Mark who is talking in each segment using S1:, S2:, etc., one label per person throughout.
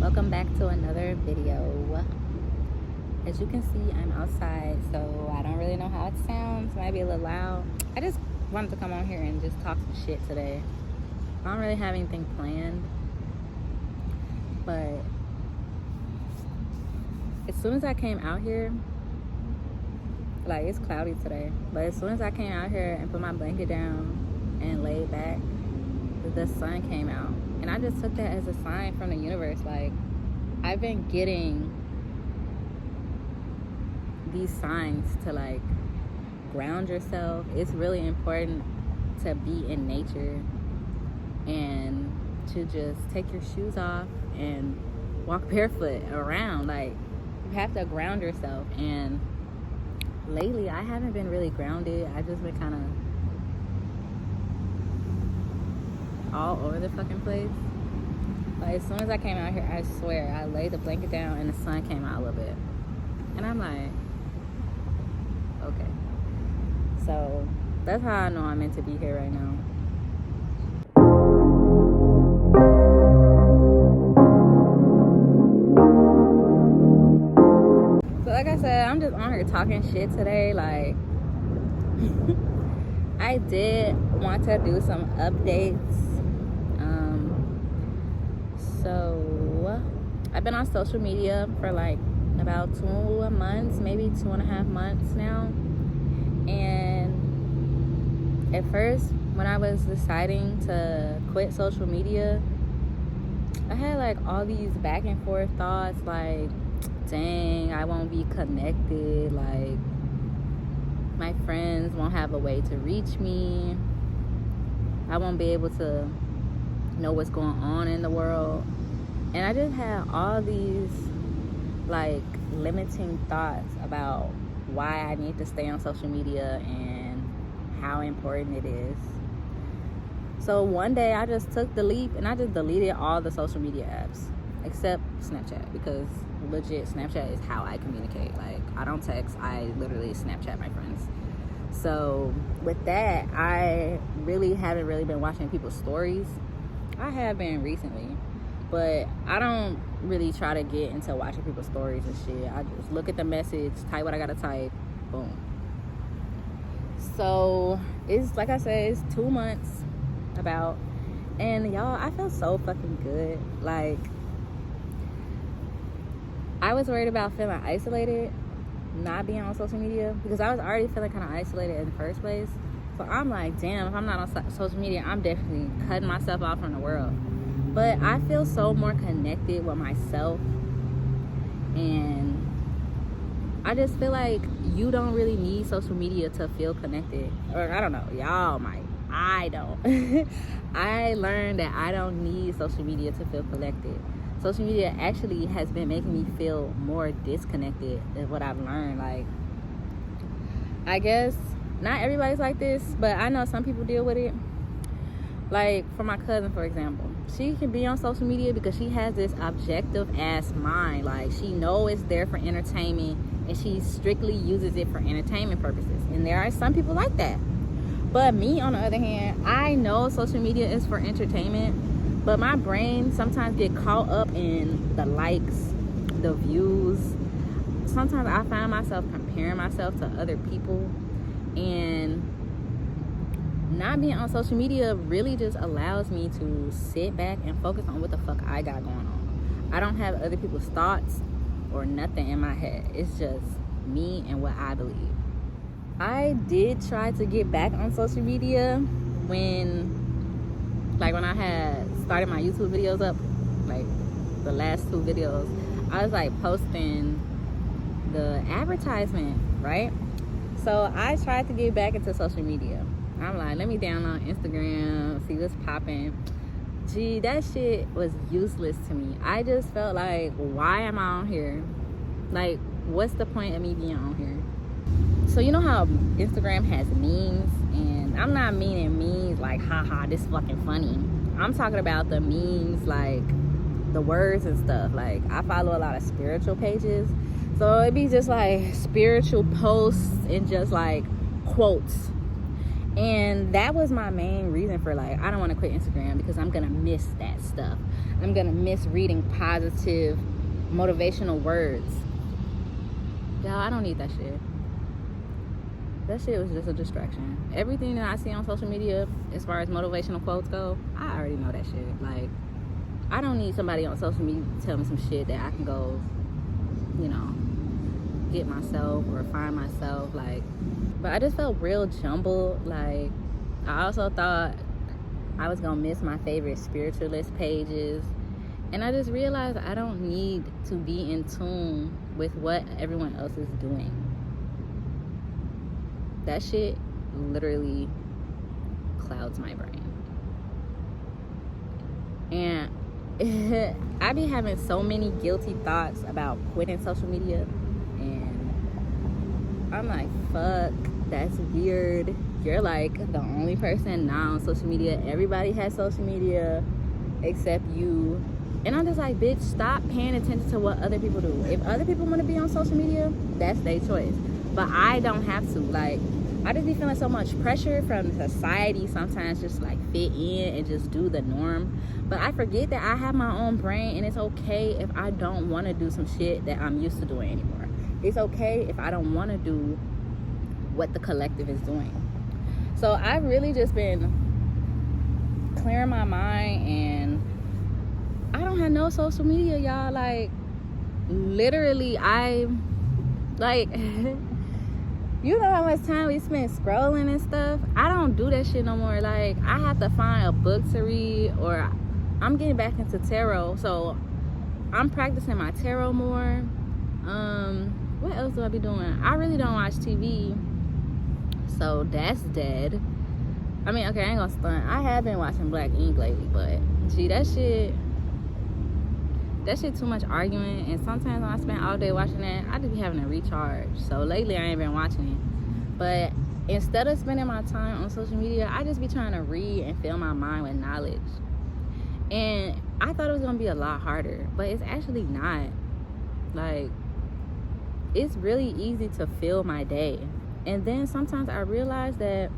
S1: welcome back to another video. As you can see, I'm outside, so I don't really know how it sounds. Might be a little loud. I just wanted to come on here and just talk some shit today. I don't really have anything planned, but as soon as I came out here, like, it's cloudy today, but as soon as I came out here and put my blanket down and laid back, the sun came out. And I just took that as a sign from the universe. Like, I've been getting these signs to, like, ground yourself. It's really important to be in nature and to just take your shoes off and walk barefoot around. Like, you have to ground yourself. And lately, I haven't been really grounded. I've just been kind of all over the fucking place. Like, as soon as I came out here, I swear, I laid the blanket down and the sun came out a little bit. And I'm like, okay. So that's how I know I'm meant to be here right now. So like I said, I'm just on here talking shit today. Like, I did want to do some updates. So I've been on social media for like about 2 months, maybe 2.5 months now. And at first, when I was deciding to quit social media, I had like all these back and forth thoughts, like, dang, I won't be connected, like, my friends won't have a way to reach me, I won't be able to know what's going on in the world. And I just had all these like limiting thoughts about why I need to stay on social media and how important it is. So one day I just took the leap and I just deleted all the social media apps except Snapchat, because legit Snapchat is how I communicate. Like, I don't text, I literally Snapchat my friends. So with that, I really haven't been watching people's stories. I have been recently, but I don't really try to get into watching people's stories and shit. I just look at the message, type what I gotta type, boom. So it's, like I said, it's 2 months about, and y'all, I feel so fucking good. Like, I was worried about feeling isolated, not being on social media, because I was already feeling kind of isolated in the first place. So I'm like, damn, if I'm not on social media, I'm definitely cutting myself off from the world. But I feel so more connected with myself. And I just feel like you don't really need social media to feel connected. Or I don't know, y'all might. I don't. I learned that I don't need social media to feel connected. Social media actually has been making me feel more disconnected, is what I've learned. Like, I guess not everybody's like this, but I know some people deal with it. Like, for my cousin, for example, she can be on social media because she has this objective ass mind. Like, she knows it's there for entertainment and she strictly uses it for entertainment purposes. And there are some people like that. But me, on the other hand, I know social media is for entertainment, but my brain sometimes get caught up in the likes, the views. Sometimes I find myself comparing myself to other people. And not being on social media really just allows me to sit back and focus on what the fuck I got going on. I don't have other people's thoughts or nothing in my head. It's just me and what I believe. I did try to get back on social media when I had started my YouTube videos up, like the last 2 videos. I was like posting the advertisement, right? So I tried to get back into social media. I'm like, let me download Instagram, see what's popping. Gee, that shit was useless to me. I just felt like, why am I on here? Like, what's the point of me being on here? So you know how Instagram has memes? And I'm not meaning memes like, haha, this is fucking funny. I'm talking about the memes, like the words and stuff. Like, I follow a lot of spiritual pages. So it'd be just like spiritual posts and just like quotes. And that was my main reason for, like, I don't want to quit Instagram, because I'm gonna miss that stuff. I'm gonna miss reading positive motivational words. Y'all, I don't need that shit. That shit was just a distraction. Everything that I see on social media as far as motivational quotes go, I already know that shit. Like, I don't need somebody on social media to tell me some shit that I can go, you know, get myself or find myself. Like, but I just felt real jumbled. Like, I also thought I was gonna miss my favorite spiritualist pages. And I just realized I don't need to be in tune with what everyone else is doing. That shit literally clouds my brain. And I be having so many guilty thoughts about quitting social media. And I'm like, fuck, that's weird. You're like the only person now on social media. Everybody has social media except you. And I'm just like, bitch, stop paying attention to what other people do. If other people want to be on social media, that's their choice. But I don't have to. Like, I just be feeling so much pressure from society sometimes, just like fit in and just do the norm. But I forget that I have my own brain, and it's okay if I don't want to do some shit that I'm used to doing anymore. It's okay if I don't want to do what the collective is doing. So I've really just been clearing my mind, and I don't have no social media, y'all. Like, literally, like, you know how much time we spend scrolling and stuff? I don't do that shit no more. Like, I have to find a book to read, or I'm getting back into tarot, so I'm practicing my tarot more. What else do I be doing? I really don't watch TV, so that's dead. I mean, okay, I ain't gonna stunt. I have been watching Black Ink lately, but gee, that shit too much arguing, and sometimes when I spend all day watching that, I just be having to recharge. So lately I ain't been watching it. But instead of spending my time on social media, I just be trying to read and fill my mind with knowledge. And I thought it was gonna be a lot harder, but it's actually not. Like, it's really easy to fill my day. And then sometimes I realize that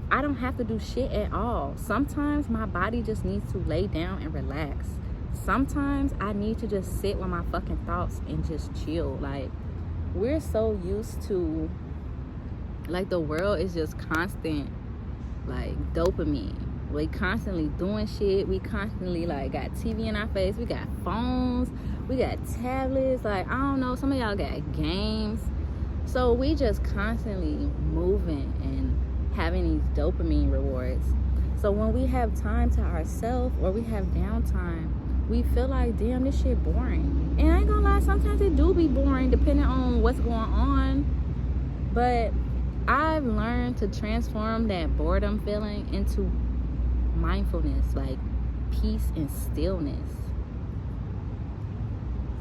S1: I don't have to do shit at all. Sometimes my body just needs to lay down and relax. Sometimes I need to just sit with my fucking thoughts and just chill. Like, we're so used to, like, the world is just constant, like, dopamine. We constantly doing shit. We constantly, like, got TV in our face. We got phones. We got tablets. Like, I don't know, some of y'all got games. So we just constantly moving and having these dopamine rewards. So when we have time to ourselves, or we have downtime, we feel like, damn, this shit boring. And I ain't gonna lie, sometimes it do be boring depending on what's going on. But I've learned to transform that boredom feeling into mindfulness, like peace and stillness.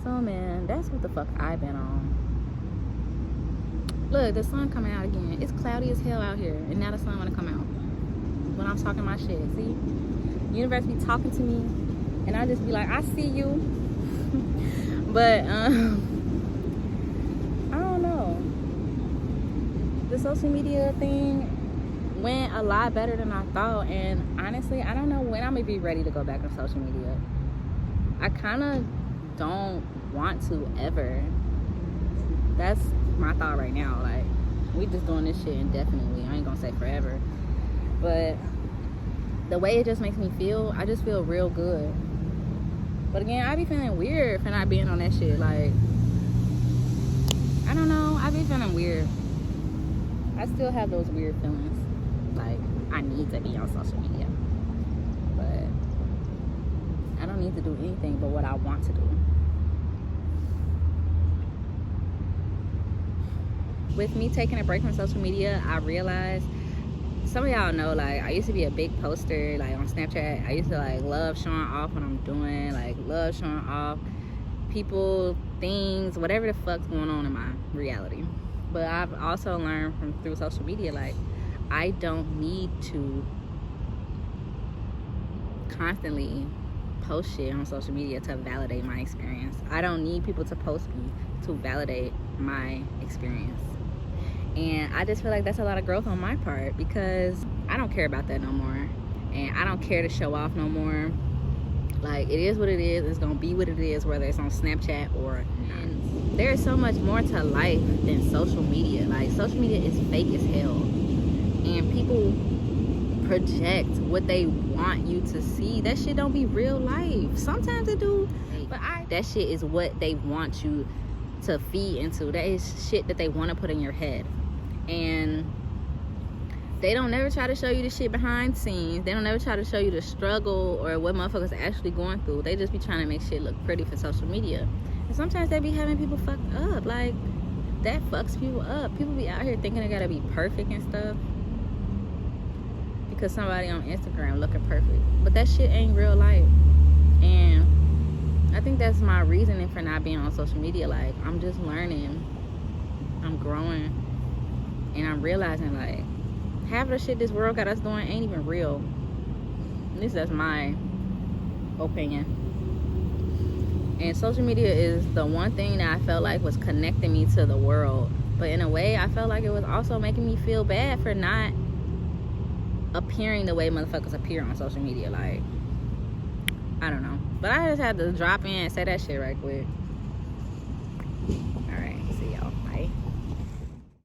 S1: So, man, that's what the fuck I've been on. Look, the sun coming out again. It's cloudy as hell out here, and now the sun wanna come out when I'm talking my shit. See? Universe be talking to me, and I just be like, I see you. But I don't know, the social media thing went a lot better than I thought. And honestly, I don't know when I'm gonna be ready to go back on social media. I kind of don't want to ever. That's my thought right now. Like, we just doing this shit indefinitely. I ain't gonna say forever, but the way it just makes me feel, I just feel real good. But again, I be feeling weird for not being on that shit. Like, I don't know, I be feeling weird. I still have those weird feelings. Like, I need to be on social media, but I don't need to do anything but what I want to do. With me taking a break from social media, I realized, some of y'all know, like, I used to be a big poster, like, on Snapchat. I used to, like, love showing off what I'm doing, like, love showing off people, things, whatever the fuck's going on in my reality. But I've also learned through social media, like, I don't need to constantly post shit on social media to validate my experience. I don't need people to post me to validate my experience. And I just feel like that's a lot of growth on my part, because I don't care about that no more. And I don't care to show off no more. Like, it is what it is. It's going to be what it is, whether it's on Snapchat or not. There's so much more to life than social media. Like, social media is fake as hell. And people project what they want you to see. That shit don't be real life. Sometimes it do. But that shit is what they want you to feed into. That is shit that they want to put in your head. And they don't never try to show you the shit behind scenes. They don't never try to show you the struggle or what motherfuckers are actually going through. They just be trying to make shit look pretty for social media. And sometimes they be having people fucked up. Like, that fucks people up. People be out here thinking they gotta be perfect and stuff because somebody on Instagram looking perfect. But that shit ain't real life. And I think that's my reasoning for not being on social media. Like, I'm just learning, I'm growing, and I'm realizing, like, half of the shit this world got us doing ain't even real. At least that's my opinion. And social media is the one thing that I felt like was connecting me to the world. But in a way, I felt like it was also making me feel bad for not appearing the way motherfuckers appear on social media. Like, I don't know. But I just had to drop in and say that shit right quick. Alright,